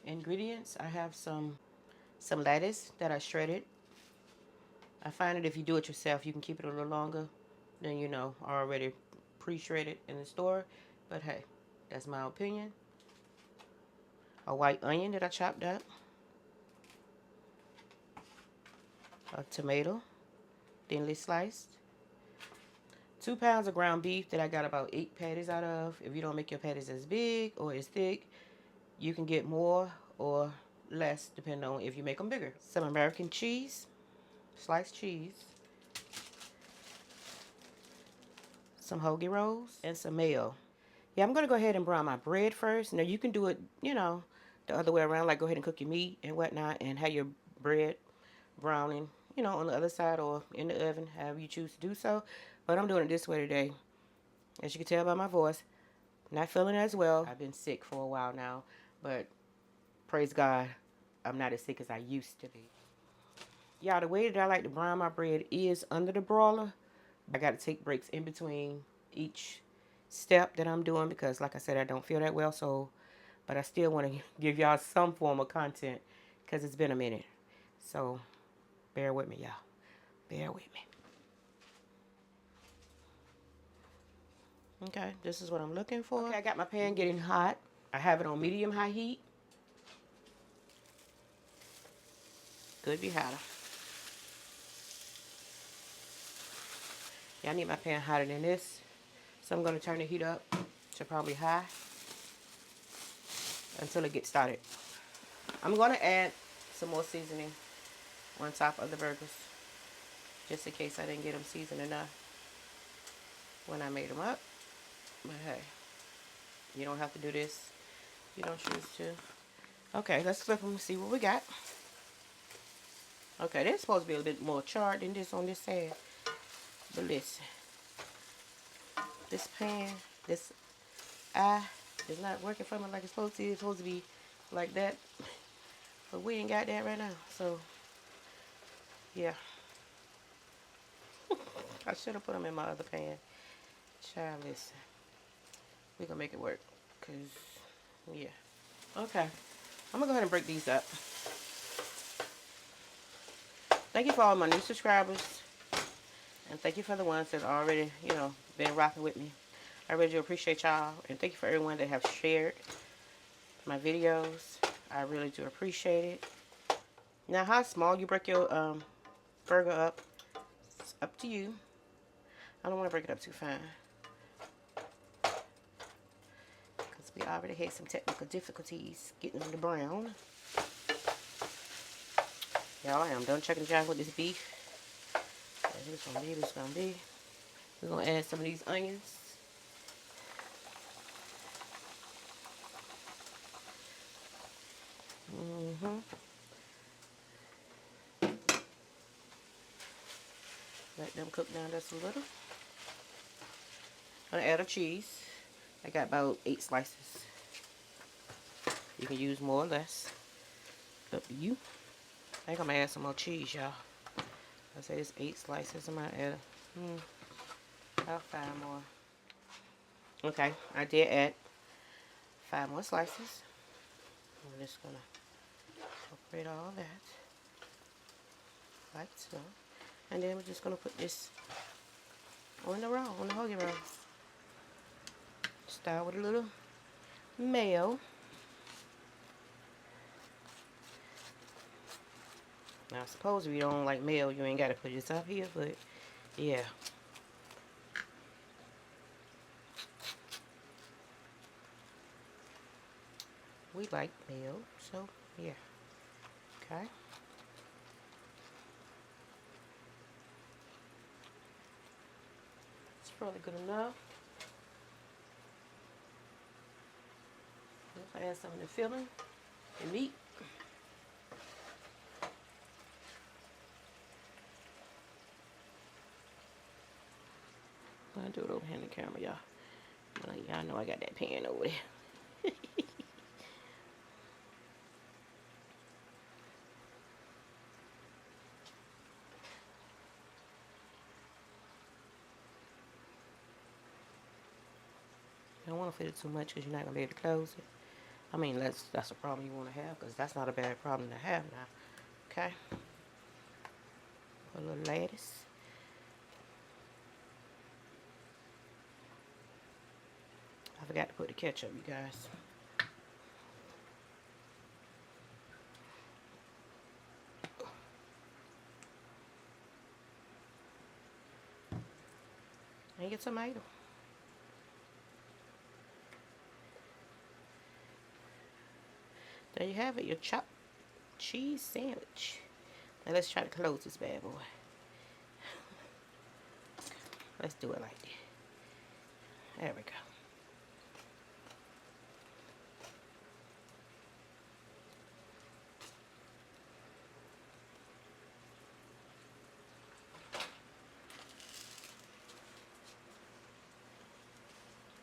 ingredients. I have some lettuce that I shredded. I find that if you do it yourself, you can keep it a little longer than already pre-shredded in the store. But hey, that's my opinion. A white onion that I chopped up. A tomato, thinly sliced. 2 pounds of ground beef that I got about 8 patties out of. If you don't make your patties as big or as thick, you can get more or less depending on if you make them bigger. Some American cheese, sliced cheese. Some hoagie rolls, and some mayo. Yeah, I'm going to go ahead and brown my bread first. Now, you can do it, the other way around, like go ahead and cook your meat and whatnot and have your bread browning, on the other side or in the oven, however you choose to do so. But I'm doing it this way today. As you can tell by my voice, not feeling as well. I've been sick for a while now, but praise God, I'm not as sick as I used to be. Yeah, the way that I like to brown my bread is under the broiler. I got to take breaks in between each step that I'm doing because, like I said, I don't feel that well. But I still want to give y'all some form of content because it's been a minute. So, bear with me, y'all. Bear with me. Okay, this is what I'm looking for. Okay, I got my pan getting hot. I have it on medium-high heat. Could be hotter. Yeah, I need my pan hotter than this. So I'm going to turn the heat up to probably high until it gets started. I'm going to add some more seasoning on top of the burgers just in case I didn't get them seasoned enough when I made them up. But hey, you don't have to do this if you don't choose to. Okay, let's flip them and see what we got. Okay, they're supposed to be a little bit more charred than this on this side. But listen, this pan, this eye is not working for me like it's supposed to. It's supposed to be like that. But we ain't got that right now. So, yeah. I should have put them in my other pan. Child, listen. We're going to make it work. Because, yeah. Okay. I'm going to go ahead and break these up. Thank you for all my new subscribers. And thank you for the ones that already, been rocking with me. I really do appreciate y'all. And thank you for everyone that have shared my videos. I really do appreciate it. Now, how small you break your burger up, it's up to you. I don't want to break it up too fine. Because we already had some technical difficulties getting them to brown. Y'all, I am done checking the jar with this beef. This is going to be. We're going to add some of these onions. Let them cook down just a little. I'm going to add a cheese. I got about 8 slices. You can use more or less. Up to you. I think I'm going to add some more cheese, y'all. I say it's 8 slices. I'm going to add about 5 more. Okay, I did add 5 more slices. I'm just going to incorporate all that. Like so. And then we're just going to put this on the roll, on the hoagie roll. Start with a little mayo. Now, I suppose if you don't like mayo, you ain't got to put this up here, but yeah. We like mayo, so yeah. Okay. It's probably good enough. Let's add some of the filling, the meat. I'll do it over here in the camera, y'all. Y'all know I got that pan over there. I don't want to fit it too much because you're not going to be able to close it. I mean, that's a problem you want to have, because that's not a bad problem to have now. Okay. A little lettuce. I forgot to put the ketchup, you guys. And your tomato. There you have it, your chopped cheese sandwich. Now let's try to close this bad boy. Let's do it like that. There we go.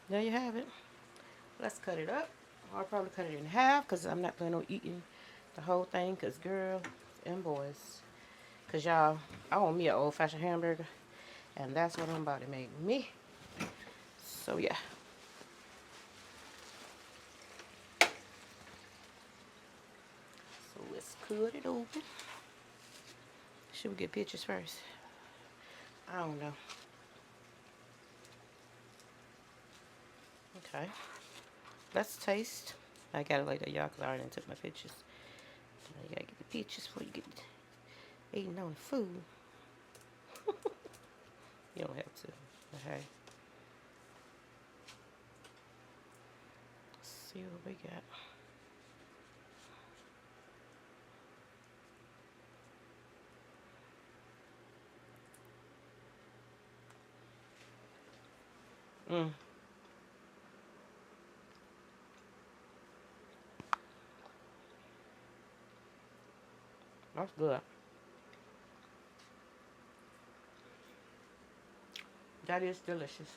There you have it. Let's cut it up. I'll probably cut it in half because I'm not planning on eating the whole thing, because girl and boys. Because y'all, I want me an old-fashioned hamburger, and that's what I'm about to make me. So yeah. So let's cut it open. Should we get pictures first? I don't know. Okay. Let's taste. I gotta like that, y'all, because I already took my pictures. You gotta get the pictures before you get eating on the food. You don't have to. Okay. Let's see what we got. Mmm. That's good. That is delicious.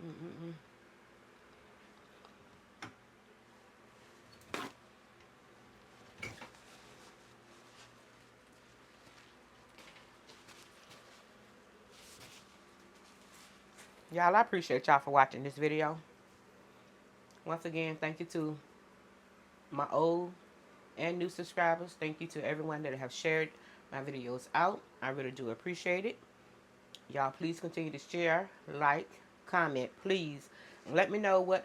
Mm-mm-mm. Y'all, I appreciate y'all for watching this video. Once again, thank you to my old and new subscribers. Thank you to everyone that have shared my videos out. I really do appreciate it. Y'all, please continue to share, like, comment, please. Let me know what,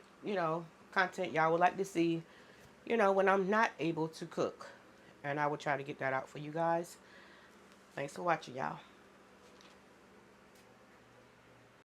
content y'all would like to see, when I'm not able to cook. And I will try to get that out for you guys. Thanks for watching, y'all.